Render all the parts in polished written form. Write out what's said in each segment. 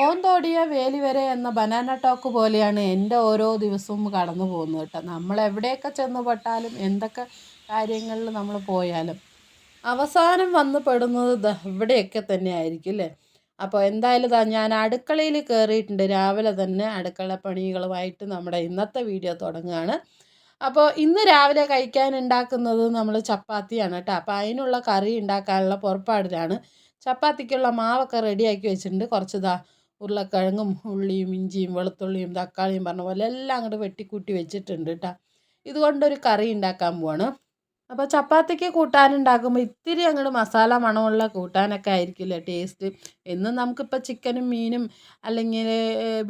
ഓന്തോടിയ വേലി വരെ എന്ന ബനാന ടോക്ക് പോലെയാണ് എൻ്റെ ഓരോ ദിവസവും കടന്നു പോകുന്നത് കേട്ടോ. നമ്മൾ എവിടെയൊക്കെ ചെന്ന് പെട്ടാലും എന്തൊക്കെ കാര്യങ്ങളിൽ നമ്മൾ പോയാലും അവസാനം വന്ന് പെടുന്നത് ഇവിടെയൊക്കെ തന്നെ ആയിരിക്കും അല്ലേ. അപ്പോൾ എന്തായാലും ഞാൻ അടുക്കളയിൽ കയറിയിട്ടുണ്ട്. രാവിലെ തന്നെ അടുക്കള പണികളുമായിട്ട് നമ്മുടെ ഇന്നത്തെ വീഡിയോ തുടങ്ങുകയാണ്. അപ്പോൾ ഇന്ന് രാവിലെ കഴിക്കാൻ ഉണ്ടാക്കുന്നത് നമ്മൾ ചപ്പാത്തിയാണ് കേട്ടോ. അപ്പോൾ അതിനുള്ള കറി ഉണ്ടാക്കാനുള്ള പുറപ്പാടിലാണ്. ചപ്പാത്തിക്കുള്ള മാവൊക്കെ റെഡിയാക്കി വെച്ചിട്ടുണ്ട്. കുറച്ച് ഉരുളക്കിഴങ്ങും ഉള്ളിയും ഇഞ്ചിയും വെളുത്തുള്ളിയും തക്കാളിയും പറഞ്ഞ പോലെ എല്ലാം അങ്ങോട്ട് വെട്ടിക്കൂട്ടി വെച്ചിട്ടുണ്ട് കേട്ടോ. ഇതുകൊണ്ടൊരു കറി ഉണ്ടാക്കാൻ പോവാണ്. അപ്പോൾ ചപ്പാത്തിക്ക് കൂട്ടാനുണ്ടാക്കുമ്പോൾ ഇത്തിരി അങ്ങോട്ട് മസാല മണമുള്ള കൂട്ടാനൊക്കെ ആയിരിക്കില്ലേ ടേസ്റ്റ്. എന്നും നമുക്കിപ്പോൾ ചിക്കനും മീനും അല്ലെങ്കിൽ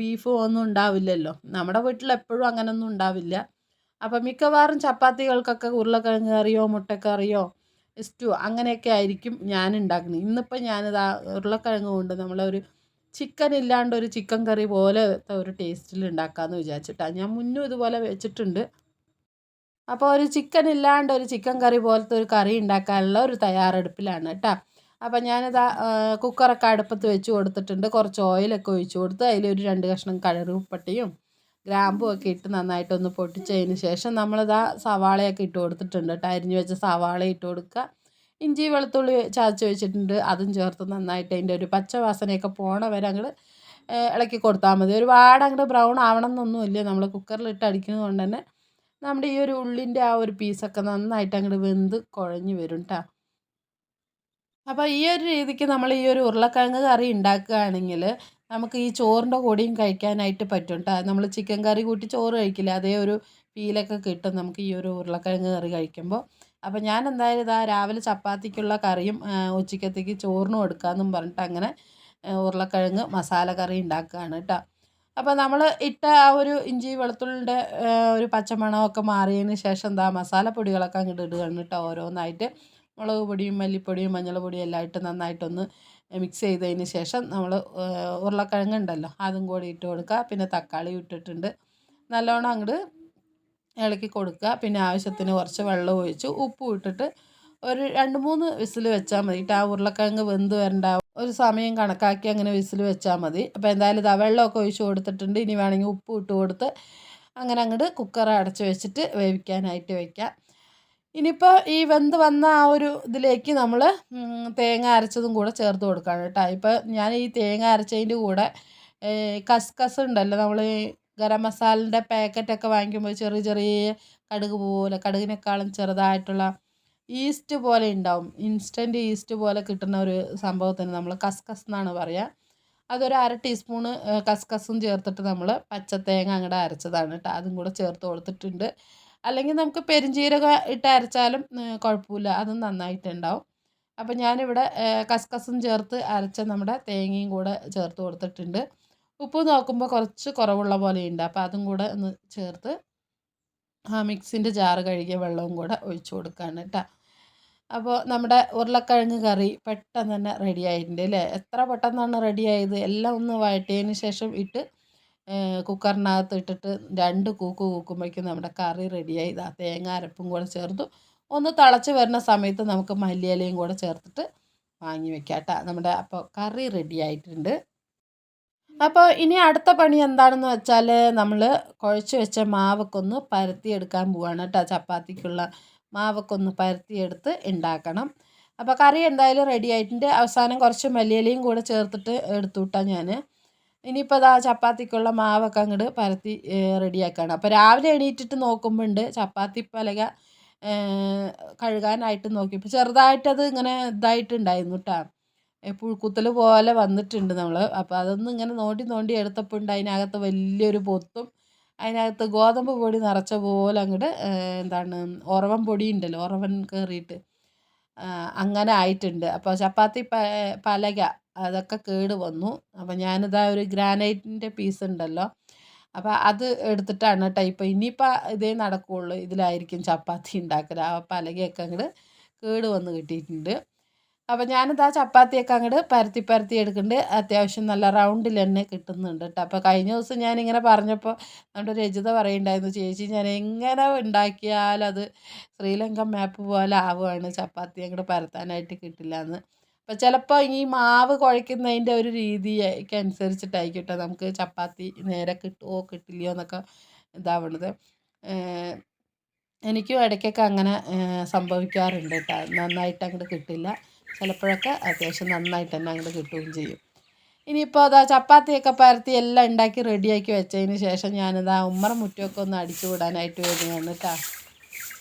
ബീഫും ഒന്നും ഉണ്ടാവില്ലല്ലോ. നമ്മുടെ വീട്ടിൽ എപ്പോഴും അങ്ങനെയൊന്നും ഉണ്ടാവില്ല. അപ്പം മിക്കവാറും ചപ്പാത്തികൾക്കൊക്കെ ഉരുളക്കിഴങ്ങ് കറിയോ മുട്ടക്കറിയോ സ്റ്റൂ അങ്ങനെയൊക്കെ ആയിരിക്കും ഞാൻ ഉണ്ടാക്കുന്നത്. ഇന്നിപ്പോൾ ഞാനിതാ ഉരുളക്കിഴങ്ങ് കൊണ്ട് നമ്മളൊരു ചിക്കൻ ഇല്ലാണ്ട് ഒരു ചിക്കൻ കറി പോലത്തെ ഒരു ടേസ്റ്റിൽ ഉണ്ടാക്കാമെന്ന് വിചാരിച്ചിട്ടാണ്. ഞാൻ മുന്നും ഇതുപോലെ വെച്ചിട്ടുണ്ട്. അപ്പോൾ ഒരു ചിക്കൻ ഇല്ലാണ്ട് ഒരു ചിക്കൻ കറി പോലത്തെ ഒരു കറി ഉണ്ടാക്കാനുള്ള ഒരു തയ്യാറെടുപ്പിലാണ് കേട്ടോ. അപ്പോൾ ഞാനിതാ കുക്കറൊക്കെ അടുപ്പത്ത് വെച്ച് കൊടുത്തിട്ടുണ്ട്. കുറച്ച് ഓയിലൊക്കെ ഒഴിച്ച് കൊടുത്ത് അതിലൊരു 2 കഷ്ണം കടുകുപട്ടയും ഗ്രാമ്പും ഒക്കെ ഇട്ട് നന്നായിട്ടൊന്ന് പൊട്ടിച്ചതിന് ശേഷം നമ്മളിതാ സവാളയൊക്കെ ഇട്ട് കൊടുത്തിട്ടുണ്ട് കേട്ടോ. അരിഞ്ഞ് വെച്ച സവാള ഇട്ട് കൊടുക്കുക. ഇഞ്ചി വെളുത്തുള്ളി ചതച്ച് വെച്ചിട്ടുണ്ട്, അതും ചേർത്ത് നന്നായിട്ട് അതിൻ്റെ ഒരു പച്ച വാസനയൊക്കെ പോണ വരെ അങ്ങോട്ട് ഇളക്കി കൊടുത്താൽ മതി. ഒരുപാട് അങ്ങോട്ട് ബ്രൗൺ ആവണം എന്നൊന്നുമില്ല. നമ്മൾ കുക്കറിലിട്ട് അടിക്കുന്നത് കൊണ്ട് തന്നെ നമ്മുടെ ഈ ഒരു ഉള്ളിൻ്റെ ആ ഒരു പീസൊക്കെ നന്നായിട്ട് അങ്ങോട്ട് വെന്ത് കുഴഞ്ഞ് വരും കേട്ടോ. അപ്പോൾ ഈ ഒരു രീതിക്ക് നമ്മൾ ഈ ഒരു ഉരുളക്കിഴങ്ങ് കറി ഉണ്ടാക്കുകയാണെങ്കിൽ നമുക്ക് ഈ ചോറിൻ്റെ കൂടെയും കഴിക്കാനായിട്ട് പറ്റും കേട്ടോ. നമ്മൾ ചിക്കൻ കറി കൂട്ടി ചോറ് കഴിക്കില്ല, അതേ ഒരു ഫീലൊക്കെ കിട്ടും നമുക്ക് ഈ ഒരു ഉരുളക്കിഴങ്ങ് കറി കഴിക്കുമ്പോൾ. അപ്പോൾ ഞാൻ എന്തായാലും ഇതാ രാവിലെ ചപ്പാത്തിക്കുള്ള കറിയും ഉച്ചക്കത്തേക്ക് ചോറിനും എടുക്കാമെന്നും പറഞ്ഞിട്ട് അങ്ങനെ ഉരുളക്കിഴങ്ങ് മസാല കറി ഉണ്ടാക്കുകയാണ് കേട്ടോ. അപ്പോൾ നമ്മൾ ഇട്ട ആ ഒരു ഇഞ്ചി വെളുത്തുള്ളിൻ്റെ ഒരു പച്ചമണമൊക്കെ മാറിയതിന് ശേഷം എന്താ മസാലപ്പൊടികളൊക്കെ അങ്ങോട്ട് ഇടുകയാണ് കേട്ടോ. ഓരോന്നായിട്ട് മുളക് പൊടിയും മല്ലിപ്പൊടിയും മഞ്ഞൾപ്പൊടിയും എല്ലാം ഇട്ട് നന്നായിട്ടൊന്ന് മിക്സ് ചെയ്തതിന് ശേഷം നമ്മൾ ഉരുളക്കിഴങ്ങ് ഉണ്ടല്ലോ അതും കൂടി ഇട്ട് കൊടുക്കുക. പിന്നെ തക്കാളി ഇട്ടിട്ടുണ്ട്, നല്ലോണം അങ്ങോട്ട് ഇളക്കി കൊടുക്കുക. പിന്നെ ആവശ്യത്തിന് കുറച്ച് വെള്ളം ഒഴിച്ച് ഉപ്പും ഇട്ടിട്ട് ഒരു 2-3 വിസിൽ വെച്ചാൽ മതി. ആ ഉരുളക്കിഴങ്ങ് വെന്ത് വരേണ്ട ഒരു സമയം കണക്കാക്കി അങ്ങനെ വിസിൽ വെച്ചാൽ മതി. അപ്പോൾ എന്തായാലും ഇതാ വെള്ളമൊക്കെ ഒഴിച്ച് കൊടുത്തിട്ടുണ്ട്. ഇനി വേണമെങ്കിൽ ഉപ്പ് ഇട്ട് കൊടുത്ത് അങ്ങനെ അങ്ങോട്ട് കുക്കർ അടച്ച് വെച്ചിട്ട് വേവിക്കാനായിട്ട് വയ്ക്കാം. ഇനിയിപ്പോൾ ഈ വെന്ത് വന്ന ആ ഒരു ഇതിലേക്ക് നമ്മൾ തേങ്ങ അരച്ചതും കൂടെ ചേർത്ത് കൊടുക്കുകയാണ് കേട്ടോ. ഇപ്പോൾ ഞാൻ ഈ തേങ്ങ അരച്ചതിൻ്റെ കൂടെ കസ്കസ് ഉണ്ടല്ലോ, നമ്മൾ ഗരം മസാലൻ്റെ പാക്കറ്റൊക്കെ വാങ്ങിക്കുമ്പോൾ ചെറിയ ചെറിയ കടുക് പോലെ, കടുകിനേക്കാളും ചെറുതായിട്ടുള്ള ഈസ്റ്റ് പോലെ ഉണ്ടാവും, ഇൻസ്റ്റൻറ്റ് ഈസ്റ്റ് പോലെ കിട്ടുന്ന ഒരു സംഭവത്തിന് നമ്മൾ കസ്കസ് എന്നാണ് പറയുക. അതൊരു 1/2 ടീസ്പൂണ് കസ്കസും ചേർത്തിട്ട് നമ്മൾ പച്ചത്തേങ്ങ അങ്ങോട്ട് അരച്ചതാണ് കേട്ടോ. അതും കൂടെ ചേർത്ത് കൊടുത്തിട്ടുണ്ട്. അല്ലെങ്കിൽ നമുക്ക് പെരുംജീരകം ഇട്ട് അരച്ചാലും കുഴപ്പമില്ല, അതും നന്നായിട്ടുണ്ടാവും. അപ്പോൾ ഞാനിവിടെ കസ്കസും ചേർത്ത് അരച്ച നമ്മുടെ തേങ്ങയും കൂടെ ചേർത്ത് കൊടുത്തിട്ടുണ്ട്. ഉപ്പ് നോക്കുമ്പോൾ കുറച്ച് കുറവുള്ള പോലെയുണ്ട്. അപ്പോൾ അതും കൂടെ ഒന്ന് ചേർത്ത് ആ മിക്സിൻ്റെ ജാറ് കഴുകിയ വെള്ളവും കൂടെ ഒഴിച്ചു കൊടുക്കുകയാണ് കേട്ടോ. അപ്പോൾ നമ്മുടെ ഉരുളക്കിഴങ്ങ് കറി പെട്ടെന്ന് തന്നെ റെഡി ആയിട്ടുണ്ട് അല്ലേ. എത്ര പെട്ടെന്നാണ് റെഡി ആയത്. എല്ലാം ഒന്ന് വഴറ്റിയതിന് ശേഷം ഇട്ട് കുക്കറിനകത്ത് ഇട്ടിട്ട് 2 കൂക്ക് കൂക്കുമ്പോഴേക്കും നമ്മുടെ കറി റെഡിയായി. ഇതാ തേങ്ങ അരപ്പും കൂടെ ചേർത്തു. ഒന്ന് തിളച്ച് വരുന്ന സമയത്ത് നമുക്ക് മല്ലിയിലയും കൂടെ ചേർത്തിട്ട് വാങ്ങി വെക്കാം കേട്ടോ. നമ്മുടെ അപ്പോൾ കറി റെഡി ആയിട്ടുണ്ട്. അപ്പോൾ ഇനി അടുത്ത പണി എന്താണെന്ന് വെച്ചാൽ നമ്മൾ കുഴച്ച് വെച്ച മാവൊക്കെ ഒന്ന് പരത്തിയെടുക്കാൻ പോവാണ് കേട്ടോ. ചപ്പാത്തിക്കുള്ള മാവൊക്കെ ഒന്ന് പരത്തിയെടുത്ത് ഉണ്ടാക്കണം. അപ്പോൾ കറി എന്തായാലും റെഡി ആയിട്ടുണ്ട്. അവസാനം കുറച്ച് മല്ലിയിലയും കൂടെ ചേർത്തിട്ട് എടുത്തു വിട്ടാൽ ഞാൻ. ഇനിയിപ്പോൾ അതാ ചപ്പാത്തിക്കുള്ള മാവൊക്കെ അങ്ങോട്ട് പരത്തി റെഡിയാക്കുകയാണ്. അപ്പോൾ രാവിലെ എണീറ്റിട്ട് നോക്കുമ്പോൾ ഉണ്ട് ചപ്പാത്തി പലക കഴുകാനായിട്ട് നോക്കിയപ്പോൾ ചെറുതായിട്ടത് ഇങ്ങനെ ഇതായിട്ടുണ്ടായിരുന്നു കേട്ടോ. പുഴുക്കുത്തൽ പോലെ വന്നിട്ടുണ്ട് നമ്മൾ. അപ്പോൾ അതൊന്നും ഇങ്ങനെ നോണ്ടി നോണ്ടി എടുത്തപ്പോൾ ഉണ്ട് അതിനകത്ത് വലിയൊരു പൊത്തും അതിനകത്ത് ഗോതമ്പ് പൊടി നിറച്ച പോലെ അങ്ങോട്ട് എന്താണ് ഉറവൻ പൊടി ഉണ്ടല്ലോ, ഉറവൻ കയറിയിട്ട് അങ്ങനെ ആയിട്ടുണ്ട്. അപ്പോൾ ചപ്പാത്തി പലക അതൊക്കെ കേട് വന്നു. അപ്പോൾ ഞാനിതാ ഒരു ഗ്രാനൈറ്റിൻ്റെ പീസ് ഉണ്ടല്ലോ, അപ്പോൾ അത് എടുത്തിട്ടാണ് കേട്ടോ. ഇപ്പോൾ ഇനിയിപ്പോൾ ഇതേ നടക്കുകയുള്ളൂ, ഇതിലായിരിക്കും ചപ്പാത്തി ഉണ്ടാക്കൽ. ആ പലകയൊക്കെ അങ്ങോട്ട് കേട് വന്ന് കിട്ടിയിട്ടുണ്ട്. അപ്പോൾ ഞാനിതാ ചപ്പാത്തിയൊക്കെ അങ്ങോട്ട് പരത്തി പരത്തി എടുക്കുന്നുണ്ട്. അത്യാവശ്യം നല്ല റൗണ്ടിൽ തന്നെ കിട്ടുന്നുണ്ട് കേട്ടോ. അപ്പോൾ കഴിഞ്ഞ ദിവസം ഞാനിങ്ങനെ പറഞ്ഞപ്പോൾ നമ്മുടെ രജിത പറയുന്നുണ്ടായിരുന്നു, ചേച്ചി ഞാൻ എങ്ങനെ ഉണ്ടാക്കിയാലും അത് ശ്രീലങ്കൻ മാപ്പ് പോലെ ആവുകയാണ്, ചപ്പാത്തി അങ്ങോട്ട് പരത്താനായിട്ട് കിട്ടില്ല എന്ന്. അപ്പോൾ ചിലപ്പോൾ ഈ മാവ് കുഴയ്ക്കുന്നതിൻ്റെ ഒരു രീതിക്ക് അനുസരിച്ചിട്ടായിരിക്കും കേട്ടോ നമുക്ക് ചപ്പാത്തി നേരെ കിട്ടുമോ കിട്ടില്ലയോ എന്നൊക്കെ ഇതാവണത്. എനിക്കും ഇടയ്ക്കൊക്കെ അങ്ങനെ സംഭവിക്കാറുണ്ട് കേട്ടോ. നന്നായിട്ട് അങ്ങോട്ട് കിട്ടില്ല. ചിലപ്പോഴൊക്കെ അത്യാവശ്യം നന്നായിട്ട് തന്നെ അങ്ങോട്ട് കിട്ടുകയും ചെയ്യും. ഇനിയിപ്പോൾ അതാ ചപ്പാത്തിയൊക്കെ പരത്തി എല്ലാം ഉണ്ടാക്കി റെഡിയാക്കി വെച്ചതിന് ശേഷം ഞാനിതാ ഉമ്മറ മുറ്റമൊക്കെ ഒന്ന് അടിച്ചു വിടാനായിട്ട് വരുന്നതാണ് കേട്ടോ.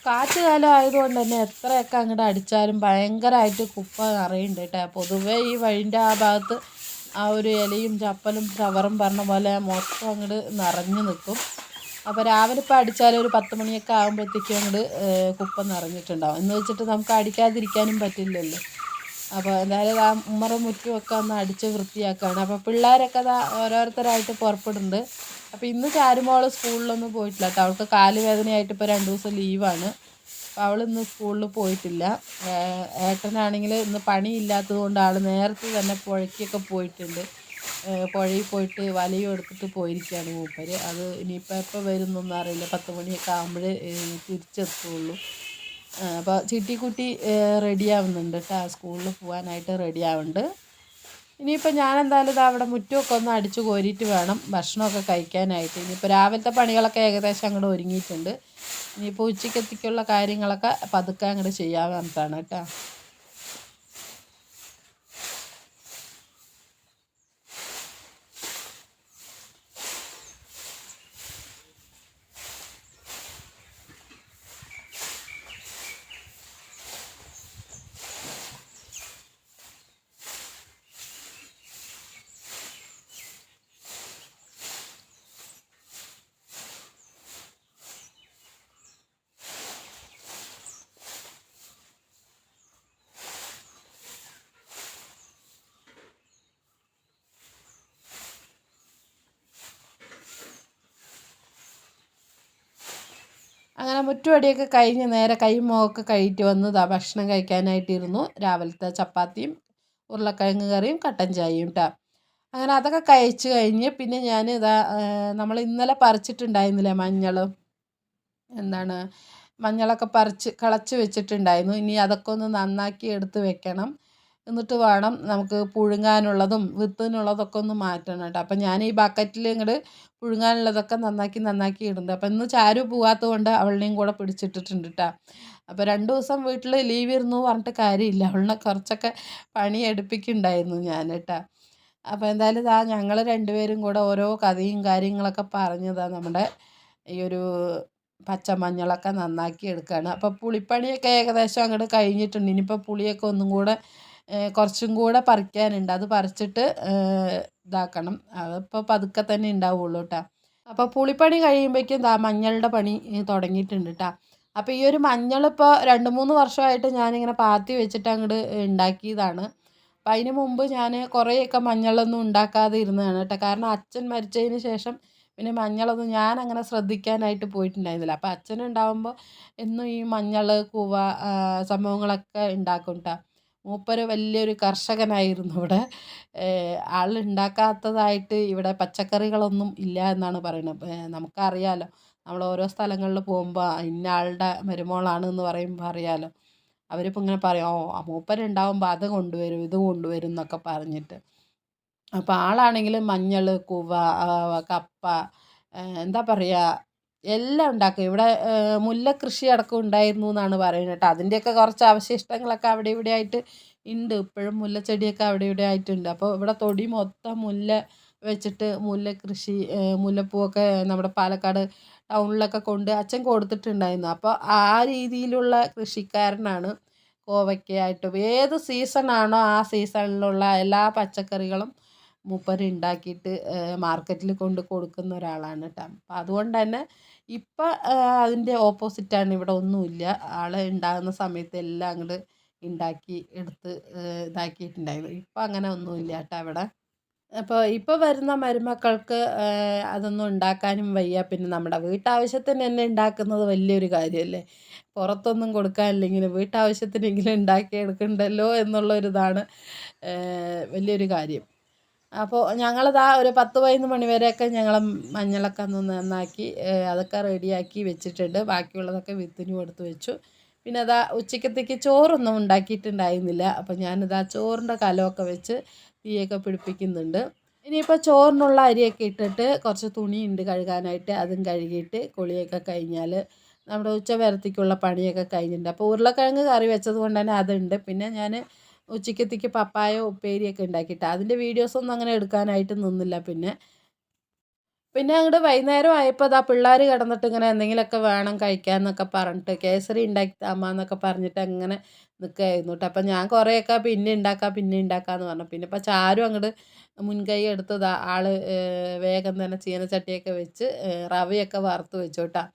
കാറ്റ് കാലം ആയതുകൊണ്ട് തന്നെ എത്രയൊക്കെ അങ്ങോട്ട് അടിച്ചാലും ഭയങ്കരമായിട്ട് കുപ്പ നിറയുന്നുണ്ട് കേട്ടോ. പൊതുവേ ഈ വഴിൻ്റെ ആ ഭാഗത്ത് ആ ഒരു ഇലയും ചപ്പലും ചവറും പറഞ്ഞ പോലെ മൊത്തം അങ്ങോട്ട് നിറഞ്ഞു നിൽക്കും. അപ്പോൾ രാവിലെ ഇപ്പോൾ അടിച്ചാൽ ഒരു 10 മണിയൊക്കെ ആകുമ്പോഴത്തേക്കും അങ്ങോട്ട് കുപ്പ നിറഞ്ഞിട്ടുണ്ടാവും. എന്ന് വെച്ചിട്ട് നമുക്ക് അടിക്കാതിരിക്കാനും പറ്റില്ലല്ലോ. അപ്പോൾ എന്തായാലും ആ ഉമ്മറ മുറ്റുമൊക്കെ ഒന്ന് അടിച്ച് വൃത്തിയാക്കുകയാണ്. അപ്പോൾ പിള്ളേരൊക്കെ അതാ ഓരോരുത്തരായിട്ട് പുറപ്പെടുന്നുണ്ട്. അപ്പോൾ ഇന്ന് ചാരുമോൾ സ്കൂളിലൊന്നും പോയിട്ടില്ല കേട്ടോ. അവൾക്ക് കാല് വേദനയായിട്ട് ഇപ്പോൾ 2 ദിവസം ലീവാണ്. അപ്പോൾ അവൾ ഇന്ന് സ്കൂളിൽ പോയിട്ടില്ല. ഏട്ടനാണെങ്കിൽ ഇന്ന് പണിയില്ലാത്തത് കൊണ്ട് ആൾ നേരത്തെ തന്നെ പുഴയ്ക്കൊക്കെ പോയിട്ടുണ്ട്. പുഴയിൽ പോയിട്ട് വലയും എടുത്തിട്ട് പോയിരിക്കുകയാണ് മൂപ്പര്. അത് ഇനിയിപ്പോൾ എപ്പോൾ വരുന്നൊന്നും അറിയില്ല. 10 മണിയൊക്കെ ആകുമ്പോഴേ തിരിച്ചെത്തുള്ളൂ. അപ്പോൾ ചിട്ടിക്കുട്ടി റെഡിയാവുന്നുണ്ട് കേട്ടോ. സ്കൂളിൽ പോകാനായിട്ട് റെഡിയാവുന്നുണ്ട്. ഇനിയിപ്പോൾ ഞാനെന്തായാലും ഇതാ അവിടെ മുറ്റമൊക്കെ ഒന്ന് അടിച്ച് കോരിയിട്ട് വേണം ഭക്ഷണമൊക്കെ കഴിക്കാനായിട്ട്. ഇനിയിപ്പോൾ രാവിലത്തെ പണികളൊക്കെ ഏകദേശം അങ്ങോട്ട് ഒരുങ്ങിയിട്ടുണ്ട്. ഇനിയിപ്പോൾ ഉച്ചക്കത്തേക്കുള്ള കാര്യങ്ങളൊക്കെ പതുക്കെ അങ്ങോട്ട് ചെയ്യാൻ പറഞ്ഞിട്ടാണ് കേട്ടോ. അങ്ങനെ മുറ്റുപടിയൊക്കെ കഴിഞ്ഞ് നേരെ കൈയും മുഖമൊക്കെ കഴുകിയിട്ട് വന്നതാണ് ഭക്ഷണം കഴിക്കാനായിട്ടിരുന്നു. രാവിലത്തെ ചപ്പാത്തിയും ഉരുളക്കിഴങ്ങ് കറിയും കട്ടൻ ചായയും കേട്ടോ. അങ്ങനെ അതൊക്കെ കഴിച്ച് കഴിഞ്ഞ് പിന്നെ ഞാൻ ഇതാ നമ്മൾ ഇന്നലെ പറിച്ചിട്ടുണ്ടായിരുന്നില്ലേ മഞ്ഞളൊക്കെ പറിച്ച് കളച്ച് വെച്ചിട്ടുണ്ടായിരുന്നു. ഇനി അതൊക്കെ ഒന്ന് നന്നാക്കി എടുത്ത് വെക്കണം. എന്നിട്ട് വേണം നമുക്ക് പുഴുങ്ങാനുള്ളതും വിത്തിനുള്ളതൊക്കെ ഒന്ന് മാറ്റണം കേട്ടോ. അപ്പം ഞാൻ ഈ ബക്കറ്റിൽ ഇങ്ങോട്ട് പുഴുങ്ങാനുള്ളതൊക്കെ നന്നാക്കി ഇടുന്നുണ്ട്. അപ്പം ഇന്ന് ചാരു പോകാത്തത് കൊണ്ട് അവളുടെയും കൂടെ പിടിച്ചിട്ടിട്ടുണ്ട് കേട്ടോ. അപ്പോൾ 2 ദിവസം വീട്ടിൽ ലീവ് ഇരുന്നു പറഞ്ഞിട്ട് കാര്യമില്ല. അവളിനെ കുറച്ചൊക്കെ പണി എടുപ്പിക്കുന്നുണ്ടായിരുന്നു ഞാൻ കേട്ടോ. അപ്പോൾ എന്തായാലും ഇതാ ഞങ്ങൾ രണ്ടുപേരും കൂടെ ഓരോ കഥയും കാര്യങ്ങളൊക്കെ പറഞ്ഞതാ നമ്മുടെ ഈ ഒരു പച്ചമഞ്ഞളൊക്കെ നന്നാക്കി എടുക്കുകയാണ്. അപ്പോൾ പുളിപ്പണിയൊക്കെ ഏകദേശം അങ്ങോട്ട് കഴിഞ്ഞിട്ടുണ്ട്. ഇനിയിപ്പോൾ പുളിയൊക്കെ ഒന്നും കൂടെ കുറച്ചും കൂടെ പറിക്കാനുണ്ട്. അത് പറിച്ചിട്ട് ഇതാക്കണം. അതിപ്പോൾ പതുക്കെ തന്നെ ഉണ്ടാവുള്ളൂ കേട്ടോ. അപ്പോൾ പുളിപ്പണി കഴിയുമ്പോഴേക്കും മഞ്ഞളുടെ പണി തുടങ്ങിയിട്ടുണ്ട് കേട്ടോ. അപ്പോൾ ഈ ഒരു മഞ്ഞളിപ്പോൾ 2-3 വർഷമായിട്ട് ഞാനിങ്ങനെ പാത്തി വെച്ചിട്ട് അങ്ങോട്ട് ഉണ്ടാക്കിയതാണ്. അപ്പം അതിന് മുമ്പ് ഞാൻ കുറേയൊക്കെ മഞ്ഞളൊന്നും ഉണ്ടാക്കാതെ ഇരുന്നതാണ് കേട്ടോ. കാരണം അച്ഛൻ മരിച്ചതിന് ശേഷം പിന്നെ മഞ്ഞളൊന്നും ഞാനങ്ങനെ ശ്രദ്ധിക്കാനായിട്ട് പോയിട്ടുണ്ടായിരുന്നില്ല. അപ്പം അച്ഛനുണ്ടാകുമ്പോൾ എന്നും ഈ മഞ്ഞൾ കൂവ സംഭവങ്ങളൊക്കെ ഉണ്ടാക്കും കേട്ടോ. മൂപ്പര് വലിയൊരു കർഷകനായിരുന്നു ഇവിടെ. ആളുണ്ടാക്കാത്തതായിട്ട് ഇവിടെ പച്ചക്കറികളൊന്നും ഇല്ല എന്നാണ് പറയുന്നത്. നമുക്കറിയാലോ, നമ്മൾ ഓരോ സ്ഥലങ്ങളിൽ പോകുമ്പോൾ ഇന്ന ആളുടെ മരുമോളാണ് എന്ന് പറയുമ്പോൾ അറിയാലോ. അവരിപ്പോൾ ഇങ്ങനെ പറയും, ഓ മൂപ്പരുണ്ടാവുമ്പോൾ അത് കൊണ്ടുവരും ഇത് കൊണ്ടുവരും എന്നൊക്കെ പറഞ്ഞിട്ട്. അപ്പോൾ ആളാണെങ്കിൽ മഞ്ഞൾ കൂവ കപ്പ എന്താ പറയുക എല്ലാം ഉണ്ടാക്കും. ഇവിടെ മുല്ല കൃഷി അടക്കം ഉണ്ടായിരുന്നു എന്നാണ് പറയുന്നത് കേട്ടോ. അതിൻ്റെയൊക്കെ കുറച്ച് അവശിഷ്ടങ്ങളൊക്കെ അവിടെ ഇവിടെ ആയിട്ട് ഉണ്ട്. ഇപ്പോഴും മുല്ലച്ചെടിയൊക്കെ അവിടെ ഇവിടെ ആയിട്ടുണ്ട്. അപ്പോൾ ഇവിടെ തൊടി മൊത്തം മുല്ല വെച്ചിട്ട് മുല്ല കൃഷി മുല്ലപ്പൂവൊക്കെ നമ്മുടെ പാലക്കാട് ടൗണിലൊക്കെ കൊണ്ട് അച്ഛൻ കൊടുത്തിട്ടുണ്ടായിരുന്നു. അപ്പോൾ ആ രീതിയിലുള്ള കൃഷിക്കാരനാണ്. കോവയ്ക്കയായിട്ടും ഏത് സീസണാണോ ആ സീസണിലുള്ള എല്ലാ പച്ചക്കറികളും മൂപ്പര് ഉണ്ടാക്കിയിട്ട് മാർക്കറ്റിൽ കൊണ്ട് കൊടുക്കുന്ന ഒരാളാണ് കേട്ടോ. അപ്പം അതുകൊണ്ട് തന്നെ ഇപ്പം അതിൻ്റെ ഓപ്പോസിറ്റാണ്. ഇവിടെ ഒന്നുമില്ല. ആൾ ഉണ്ടാകുന്ന സമയത്ത് എല്ലാം അങ്ങോട്ട് ഉണ്ടാക്കി എടുത്ത് ഇതാക്കിയിട്ടുണ്ടായിരുന്നു. ഇപ്പം അങ്ങനെ ഒന്നുമില്ല കേട്ടോ ഇവിടെ. അപ്പോൾ ഇപ്പോൾ വരുന്ന മരുമക്കൾക്ക് അതൊന്നും ഉണ്ടാക്കാനും വയ്യ. പിന്നെ നമ്മുടെ വീട്ടാവശ്യത്തിന് തന്നെ ഉണ്ടാക്കുന്നത് വലിയൊരു കാര്യമല്ലേ. പുറത്തൊന്നും കൊടുക്കാനില്ലെങ്കിലും വീട്ടാവശ്യത്തിനെങ്കിലും ഉണ്ടാക്കി എടുക്കണ്ടല്ലോ എന്നുള്ളൊരിതാണ് വലിയൊരു കാര്യം. അപ്പോൾ ഞങ്ങളിതാ ഒരു 10-11 മണി വരെയൊക്കെ ഞങ്ങൾ മഞ്ഞളൊക്കെ ഒന്ന് നന്നാക്കി അതൊക്കെ റെഡിയാക്കി വെച്ചിട്ടുണ്ട്. ബാക്കിയുള്ളതൊക്കെ വിത്തിനും എടുത്ത് വെച്ചു. പിന്നെ അതാ ഉച്ചക്കത്തേക്ക് ചോറൊന്നും ഉണ്ടാക്കിയിട്ടുണ്ടായിരുന്നില്ല. അപ്പോൾ ഞാനിതാ ചോറിൻ്റെ കലമൊക്കെ വെച്ച് തീയൊക്കെ പിടിപ്പിക്കുന്നുണ്ട്. ഇനിയിപ്പോൾ ചോറിനുള്ള അരിയൊക്കെ ഇട്ടിട്ട് കുറച്ച് തുണിയുണ്ട് കഴുകാനായിട്ട്, അതും കഴുകിയിട്ട് കുളിയൊക്കെ കഴിഞ്ഞാൽ നമ്മുടെ ഉച്ചനേരത്തേക്കുള്ള പണിയൊക്കെ കഴിഞ്ഞിട്ടുണ്ട്. അപ്പോൾ ഉരുളക്കിഴങ്ങ് കറി വെച്ചത് കൊണ്ട് തന്നെ അതുണ്ട്. പിന്നെ ഞാൻ ഉച്ചക്കത്തേക്ക് പപ്പായ ഉപ്പേരിയൊക്കെ ഉണ്ടാക്കിയിട്ട് അതിൻ്റെ വീഡിയോസൊന്നും അങ്ങനെ എടുക്കാനായിട്ട് നിന്നില്ല. പിന്നെ അങ്ങോട്ട് വൈകുന്നേരം ആയപ്പോൾ അതാ പിള്ളേർ കിടന്നിട്ട് ഇങ്ങനെ എന്തെങ്കിലുമൊക്കെ വേണം കഴിക്കാൻ എന്നൊക്കെ പറഞ്ഞിട്ട് കേസരി ഉണ്ടാക്കി താമ്മ എന്നൊക്കെ പറഞ്ഞിട്ട് അങ്ങനെ നിൽക്കുകയായിരുന്നു കേട്ടോ. അപ്പം ഞാൻ കുറേയൊക്കെ പിന്നെ ഉണ്ടാക്കാമെന്ന് പറഞ്ഞു. പിന്നെ ഇപ്പം ചാരും അങ്ങോട്ട് മുൻകൈ എടുത്തത് ആൾ വേഗം തന്നെ ചീനച്ചട്ടിയൊക്കെ വെച്ച് റവയൊക്കെ വറുത്ത് വെച്ചു കേട്ടോ.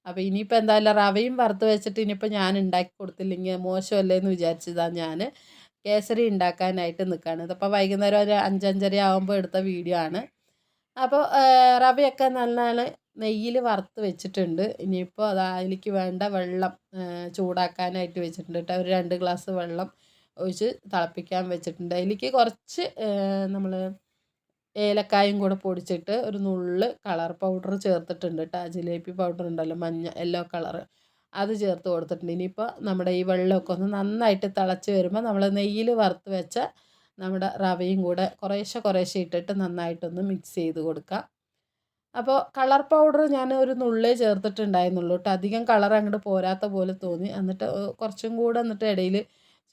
അപ്പോൾ ഇനിയിപ്പോൾ എന്തായാലും റവയും വറുത്ത് വെച്ചിട്ട് ഇനിയിപ്പോൾ ഞാൻ ഉണ്ടാക്കി കൊടുത്തില്ലെങ്കിൽ മോശമല്ലേ എന്ന് വിചാരിച്ചതാണ് ഞാൻ കേസരി ഉണ്ടാക്കാനായിട്ട് നിൽക്കുകയാണ്. ഇതിപ്പോൾ വൈകുന്നേരം ഒരു 5-5:30 ആകുമ്പോൾ എടുത്ത വീഡിയോ ആണ്. അപ്പോൾ റവയൊക്കെ നല്ല നെയ്യിൽ വറുത്ത് വെച്ചിട്ടുണ്ട്. ഇനിയിപ്പോൾ അത് അതിലേക്ക് വേണ്ട വെള്ളം ചൂടാക്കാനായിട്ട് വെച്ചിട്ടുണ്ട് കേട്ടോ. ഒരു 2 ഗ്ലാസ് വെള്ളം ഒഴിച്ച് തിളപ്പിക്കാൻ വെച്ചിട്ടുണ്ട്. അതിലേക്ക് കുറച്ച് നമ്മൾ ഏലക്കായും കൂടെ പൊടിച്ചിട്ട് ഒരു നുള്ള് കളർ പൗഡർ ചേർത്തിട്ടുണ്ട് കേട്ടോ. ജിലേബി പൗഡർ ഉണ്ടല്ലോ, മഞ്ഞ യെല്ലോ കളറ്, അത് ചേർത്ത് കൊടുത്തിട്ടുണ്ട്. ഇനിയിപ്പോൾ നമ്മുടെ ഈ വെള്ളമൊക്കെ ഒന്ന് നന്നായിട്ട് തിളച്ച് വരുമ്പോൾ നമ്മൾ നെയ്യിൽ വറുത്ത് വെച്ച നമ്മുടെ റവയും കൂടെ കുറേശ്ശെ ഇട്ടിട്ട് നന്നായിട്ടൊന്ന് മിക്സ് ചെയ്ത് കൊടുക്കാം. അപ്പോൾ കളർ പൗഡർ ഞാൻ ഒരു നുള്ളേ ചേർത്തിട്ടുണ്ടായിരുന്നുള്ളൂ കേട്ടോ. അധികം കളർ അങ്ങോട്ട് പോരാത്ത പോലെ തോന്നി. എന്നിട്ട് കുറച്ചും കൂടെ എന്നിട്ട് ഇടയിൽ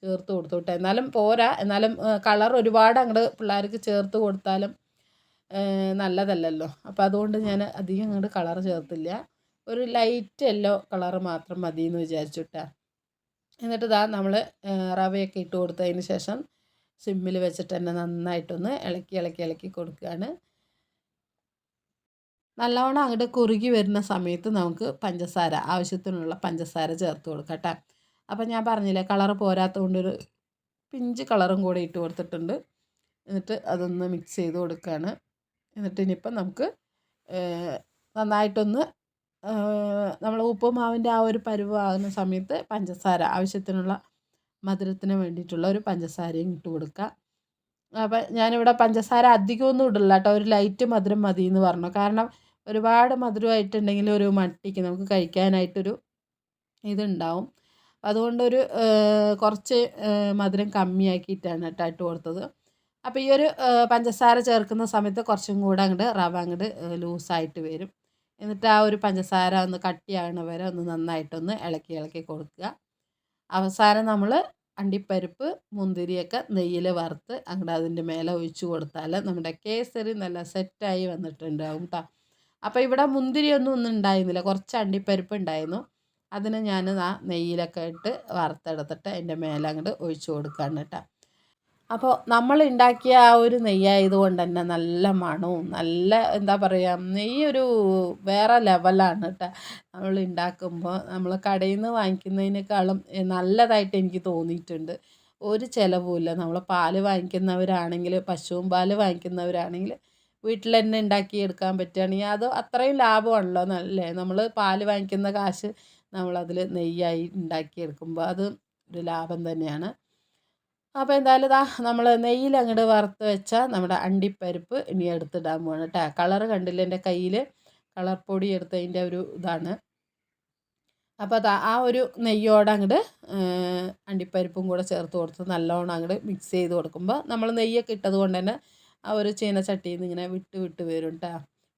ചേർത്ത് കൊടുത്തു കേട്ടോ. എന്നാലും പോരാ, എന്നാലും കളർ ഒരുപാട് അങ്ങോട്ട് പിള്ളേർക്ക് ചേർത്ത് കൊടുത്താലും നല്ലതല്ലല്ലോ. അപ്പോൾ അതുകൊണ്ട് ഞാൻ അധികം അങ്ങോട്ട് കളർ ചേർത്തില്ല. ഒരു ലൈറ്റ് യെല്ലോ കളർ മാത്രം മതി എന്ന് വിചാരിച്ചു കേട്ടോ. എന്നിട്ട് ഇതാ നമ്മൾ റവയൊക്കെ ഇട്ട് കൊടുത്തതിന് ശേഷം സിമ്മിൽ വെച്ചിട്ട് തന്നെ നന്നായിട്ടൊന്ന് ഇളക്കി കൊടുക്കുകയാണ്. നല്ലവണ്ണം അങ്ങോട്ട് കുറുകി വരുന്ന സമയത്ത് നമുക്ക് പഞ്ചസാര, ആവശ്യത്തിനുള്ള പഞ്ചസാര ചേർത്ത് കൊടുക്കാം കേട്ടോ. അപ്പം ഞാൻ പറഞ്ഞില്ലേ കളർ പോരാത്തതുകൊണ്ടൊരു പിഞ്ച് കളറും കൂടെ ഇട്ട് കൊടുത്തിട്ടുണ്ട്. എന്നിട്ട് അതൊന്ന് മിക്സ് ചെയ്ത് കൊടുക്കുകയാണ്. എന്നിട്ട് ഇനിയിപ്പം നമുക്ക് നന്നായിട്ടൊന്ന് നമ്മൾ ഉപ്പുമാവിൻ്റെ ആ ഒരു പരുവാകുന്ന സമയത്ത് പഞ്ചസാര, ആവശ്യത്തിനുള്ള മധുരത്തിന് വേണ്ടിയിട്ടുള്ള ഒരു പഞ്ചസാരയും ഇട്ട് കൊടുക്കുക. അപ്പം ഞാനിവിടെ പഞ്ചസാര അധികമൊന്നും ഇടില്ല കേട്ടോ. ഒരു ലൈറ്റ് മധുരം മതി എന്ന് പറഞ്ഞു. കാരണം ഒരുപാട് മധുരമായിട്ടുണ്ടെങ്കിൽ ഒരു മട്ടിക്ക് നമുക്ക് കഴിക്കാനായിട്ടൊരു ഇതുണ്ടാവും. അതുകൊണ്ടൊരു കുറച്ച് മധുരം കമ്മിയാക്കിയിട്ടാണ് കേട്ടോ ഇട്ട് കൊടുത്തത്. അപ്പോൾ ഈ ഒരു പഞ്ചസാര ചേർക്കുന്ന സമയത്ത് കുറച്ചും കൂടെ അങ്ങോട്ട് റവ അങ്ങോട്ട് ലൂസായിട്ട് വരും. എന്നിട്ട് ആ ഒരു പഞ്ചസാര ഒന്ന് കട്ടിയാകണ വരെ ഒന്ന് നന്നായിട്ടൊന്ന് ഇളക്കി കൊടുക്കുക. അവസാനം നമ്മൾ അണ്ടിപ്പരിപ്പ് മുന്തിരിയൊക്കെ നെയ്യിൽ വറുത്ത് അങ്ങോട്ട് അതിൻ്റെ മേലെ ഒഴിച്ച് കൊടുത്താൽ നമ്മുടെ കേസരി നല്ല സെറ്റായി വന്നിട്ടുണ്ടാവും കേട്ടോ. അപ്പോൾ ഇവിടെ മുന്തിരിയൊന്നും ഉണ്ടായിരുന്നില്ല, കുറച്ച് അണ്ടിപ്പരിപ്പ് ഉണ്ടായിരുന്നു. അതിന് ഞാൻ നെയ്യിലൊക്കെ ഇട്ട് വറുത്തെടുത്തിട്ട് അതിൻ്റെ മേലെ അങ്ങോട്ട് ഒഴിച്ച് കൊടുക്കുകയാണ് കേട്ടോ. അപ്പോൾ നമ്മൾ ഉണ്ടാക്കിയ ആ ഒരു നെയ്യായതുകൊണ്ട് തന്നെ നല്ല മണവും നല്ല എന്താ പറയുക, നെയ്യൊരു വേറെ ലെവലാണ് കേട്ടോ. നമ്മൾ ഉണ്ടാക്കുമ്പോൾ നമ്മൾ കടയിൽ നിന്ന് വാങ്ങിക്കുന്നതിനേക്കാളും നല്ലതായിട്ട് എനിക്ക് തോന്നിയിട്ടുണ്ട്. ഒരു ചിലവുമില്ല. നമ്മൾ പാല് വാങ്ങിക്കുന്നവരാണെങ്കിൽ, പശുവും പാല് വാങ്ങിക്കുന്നവരാണെങ്കിൽ വീട്ടിൽ തന്നെ ഉണ്ടാക്കിയെടുക്കാൻ പറ്റുകയാണെങ്കിൽ അത് അത്രയും ലാഭമാണല്ലോ. നല്ലേ, നമ്മൾ പാല് വാങ്ങിക്കുന്ന കാശ് നമ്മളതിൽ നെയ്യായി ഉണ്ടാക്കിയെടുക്കുമ്പോൾ അത് ഒരു ലാഭം തന്നെയാണ്. അപ്പോൾ എന്തായാലും ഇതാ നമ്മൾ നെയ്യിൽ അങ്ങോട്ട് വറുത്ത് വെച്ചാൽ നമ്മുടെ അണ്ടിപ്പരിപ്പ് ഇനി എടുത്തിടാൻ പോവാണ് കേട്ടോ. കളറ് കണ്ടില്ല, എൻ്റെ കയ്യിൽ കളർ പൊടി എടുത്തതിൻ്റെ ഒരു ഇതാണ്. അപ്പോൾ അത് ആ ഒരു നെയ്യോടെ അങ്ങോട്ട് അണ്ടിപ്പരിപ്പും കൂടെ ചേർത്ത് കൊടുത്ത് നല്ലോണം അങ്ങോട്ട് മിക്സ് ചെയ്ത് കൊടുക്കുമ്പോൾ നമ്മൾ നെയ്യൊക്കെ ഇട്ടത് കൊണ്ട് തന്നെ ആ ഒരു ചീനച്ചട്ടിയിൽ നിന്ന് ഇങ്ങനെ വിട്ട് വരും കേട്ടോ,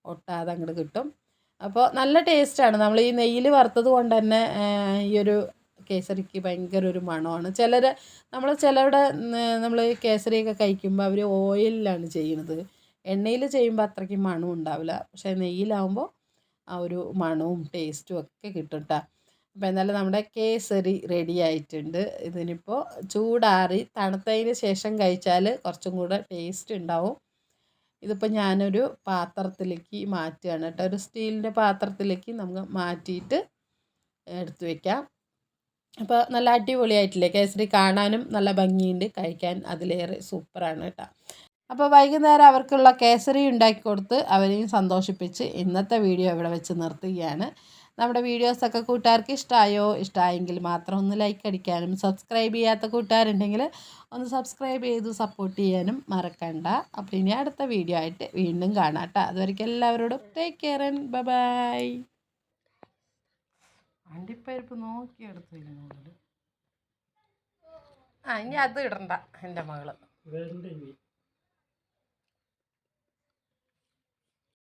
ഒട്ടാതെ അങ്ങോട്ട് കിട്ടും. അപ്പോൾ നല്ല ടേസ്റ്റാണ്. നമ്മൾ ഈ നെയ്യിൽ വറുത്തത് കൊണ്ട് തന്നെ ഈ ഒരു കേസരിക്ക് ഭയങ്കര ഒരു മണമാണ്. ചിലരുടെ നമ്മൾ കേസരിയൊക്കെ കഴിക്കുമ്പോൾ അവർ ഓയിലിലാണ് ചെയ്യുന്നത്. എണ്ണയിൽ ചെയ്യുമ്പോൾ അത്രയ്ക്ക് മണം ഉണ്ടാവില്ല. പക്ഷേ നെയ്യിലാവുമ്പോൾ ആ ഒരു മണവും ടേസ്റ്റും ഒക്കെ കിട്ടും കേട്ടോ. അപ്പോൾ എന്തായാലും നമ്മുടെ കേസരി റെഡി ആയിട്ടുണ്ട്. ഇതിനിപ്പോൾ ചൂടാറി തണുത്തതിന് ശേഷം കഴിച്ചാൽ കുറച്ചും കൂടെ ടേസ്റ്റ് ഉണ്ടാവും. ഇതിപ്പോൾ ഞാനൊരു പാത്രത്തിലേക്ക് മാറ്റുകയാണ് കേട്ടോ. ഒരു സ്റ്റീലിൻ്റെ പാത്രത്തിലേക്ക് നമുക്ക് മാറ്റിയിട്ട് എടുത്ത് വയ്ക്കാം. അപ്പോൾ നല്ല അടിപൊളിയായിട്ടില്ലേ കേസരി, കാണാനും നല്ല ഭംഗിയുണ്ട്, കഴിക്കാൻ അതിലേറെ സൂപ്പറാണ് കേട്ടോ. അപ്പോൾ വൈകുന്നേരം അവർക്കുള്ള കേസരി ഉണ്ടാക്കി കൊടുത്ത് അവരെയും സന്തോഷിപ്പിച്ച് ഇന്നത്തെ വീഡിയോ ഇവിടെ വെച്ച് നിർത്തുകയാണ്. നമ്മുടെ വീഡിയോസൊക്കെ കൂട്ടുകാർക്ക് ഇഷ്ടമായെങ്കിൽ മാത്രം ഒന്ന് ലൈക്ക് അടിക്കാനും, സബ്സ്ക്രൈബ് ചെയ്യാത്ത കൂട്ടുകാരുണ്ടെങ്കിൽ ഒന്ന് സബ്സ്ക്രൈബ് ചെയ്ത് സപ്പോർട്ട് ചെയ്യാനും മറക്കണ്ട. അപ്പോൾ ഇനി അടുത്ത വീഡിയോ ആയിട്ട് വീണ്ടും കാണാം കേട്ടോ. അതുവരെയ്ക്കും എല്ലാവരോടും take care and bye bye. അണ്ടിപ്പരിപ്പ് നോക്കിയെടുത്തില്ല. ആ ഇനി അത് ഇടണ്ട എൻ്റെ മകള്.